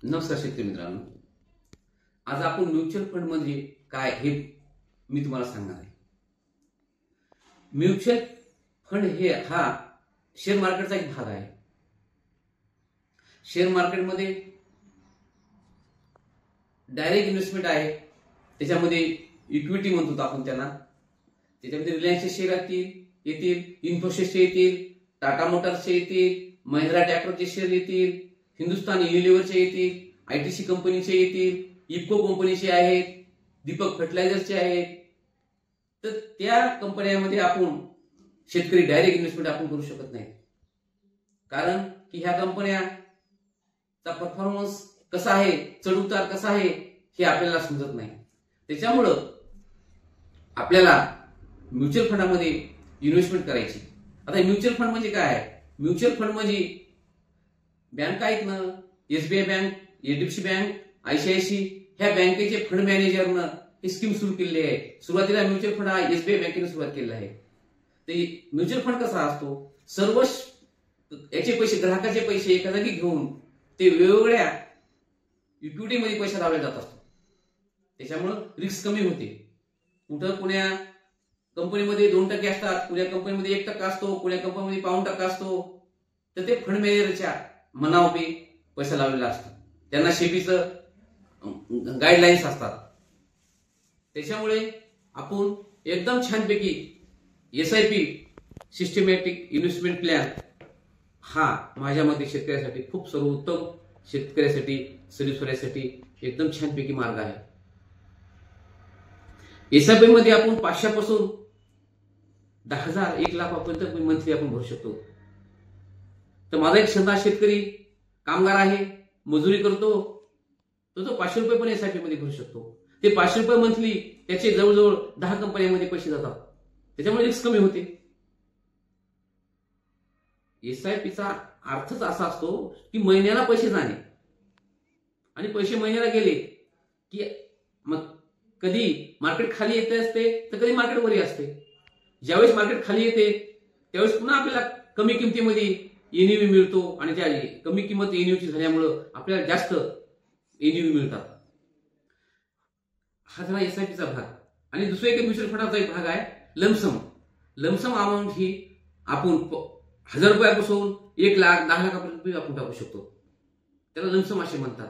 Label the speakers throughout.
Speaker 1: नमस्कार शेतकरी मित्रांनो, आज आपण म्युच्युअल फंड म्हणजे काय हे मी तुम्हाला सांगणार आहे। म्युच्युअल फंड हा शेअर मार्केटचा एक भाग आहे। शेअर मार्केटमध्ये डायरेक्ट इन्व्हेस्टमेंट आहे, त्याच्यामध्ये इक्विटी म्हणतो आपण त्यांना। त्याच्यामध्ये रिलायन्सचे शेअर येतील, इन्फोसिसचे येतील, टाटा मोटर्सचे येतील, महिंद्रा ट्रॅक्टरचे शेअर येतील, हिंदुस्तान युनिलिव्हरचे येतील, आयटीसी कंपनीचे येतील, इफको कंपनीचे आहेत, दीपक फर्टिलायझरचे आहेत। तर त्या कंपन्यांमध्ये आपण शेतकरी डायरेक्ट इन्व्हेस्टमेंट आपण करू शकत नाही, कारण की ह्या कंपन्याचा परफॉर्मन्स कसा आहे, चढउतार कसा आहे हे आपल्याला समजत नाही। त्याच्यामुळं आपल्याला म्युच्युअल फंडामध्ये इन्व्हेस्टमेंट करायची। आता म्युच्युअल फंड म्हणजे काय आहे? म्युच्युअल फंड म्हणजे बँका आहेत ना, एसबीआय बँक, एचडीएफसी बँक, आयसीआयसी, ह्या बँकेचे फंड मॅनेजरनं ही स्कीम सुरू केलेली आहे। सुरुवातीला म्युच्युअल फंड हा एसबीआय बँकेने सुरुवात केलेला आहे। ते म्युच्युअल फंड कसा असतो, सर्व याचे पैसे, ग्राहकाचे पैसे एका जागी घेऊन ते वेगवेगळ्या इक्विटीमध्ये पैसा लावला जात असतो। त्याच्यामुळे रिस्क कमी होते। कुठं कुण्या कंपनीमध्ये 2% असतात, कुण्या कंपनीमध्ये 1% असतो, कुण्या कंपनीमध्ये 0.5% असतो। तर ते फंड मॅनेजरच्या मनावर पैसा लावलेला असतो, त्यांना सेबीचं गाईडलाईन्स असतात। त्याच्यामुळे आपण एकदम छानपैकी एसआयपी सिस्टमॅटिक इन्व्हेस्टमेंट प्लॅन हा माझ्या मते शेतकऱ्यासाठी खूप सर्वोत्तम, शेतकऱ्यासाठी सर्वसामान्यासाठी एकदम छानपैकी मार्ग आहे। एसआयपी मध्ये आपण 500 पासून 10,000 1 लाखापर्यंत मंथली आपण भरू शकतो। तर माझा एक साधा शेतकरी कामगार आहे, मजुरी करतो, तर तो 500 रुपये पण एसआयपी मध्ये भरू शकतो। ते 500 रुपये मंथली त्याचे जवळजवळ 10 कंपन्यांमध्ये पैसे जातात, त्याच्यामुळे रिस्क कमी होते। एसआयपीचा अर्थच असा असतो की महिन्याला पैसे जाणे, आणि पैसे महिन्याला गेले की मग कधी मार्केट खाली येते असते, तर कधी मार्केट वरी असते। ज्यावेळेस मार्केट खाली येते त्यावेळेस पुन्हा आपल्याला कमी किमतीमध्ये एनईव्ही मिळतो, आणि त्या कमी किंमत एनईव्हीची झाल्यामुळे आपल्याला जास्त एनईव्ही मिळतात। हा झाला एसआयपीचा भाग। आणि दुसरा एक म्युच्युअल फंडाचा एक भाग आहे लमसम। लमसम अमाऊंट ही आपण 1000 रुपयापासून 1 लाख 10 लाखापर्यंत आपण टाकू शकतो, त्याला लमसम असे म्हणतात।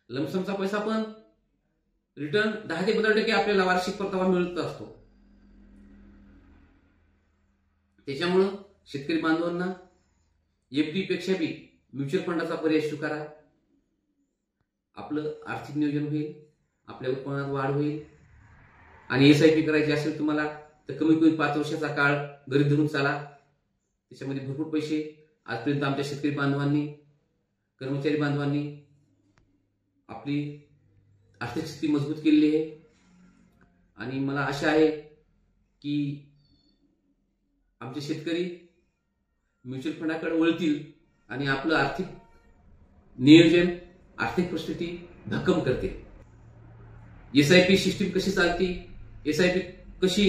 Speaker 1: लमसमचा पैसा पण रिटर्न 10 ते 15% आपल्याला वार्षिक परतावा मिळत असतो। त्याच्यामुळे शेतकरी बांधवांना एफडी पेक्षा बी म्युच्युअल फंडाचा पर्याय स्वीकारा। आपलं आर्थिक नियोजन होईल, आपल्या उत्पन्नात वाढ होईल। आणि एसआयपी करायची असेल तुम्हाला तर कमीत कमी 5 वर्षाचा काळ गरीब धरून चाला, त्याच्यामध्ये भरपूर पैसे आजपर्यंत आमच्या शेतकरी बांधवांनी, कर्मचारी बांधवांनी आपली आर्थिक स्थिती मजबूत केलेली आहे। आणि मला आशा आहे की आमचे शेतकरी म्युच्युअल फंडाकडे वळतील आणि आपलं आर्थिक नियोजन, आर्थिक परिस्थिती भक्कम करतील। एसआयपी सिस्टीम कशी चालते, एसआयपी कशी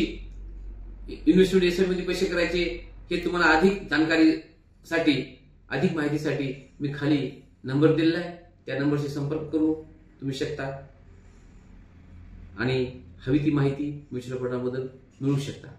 Speaker 1: इन्व्हेस्टमेंट, एसआयपी मध्ये पैसे करायचे, हे तुम्हाला अधिक जानकारीसाठी, अधिक माहितीसाठी मी खाली नंबर दिलेला आहे, त्या नंबरशी संपर्क करू तुम्ही शकता आणि हवी ती माहिती म्युच्युअल फंडाबद्दल मिळवू शकता।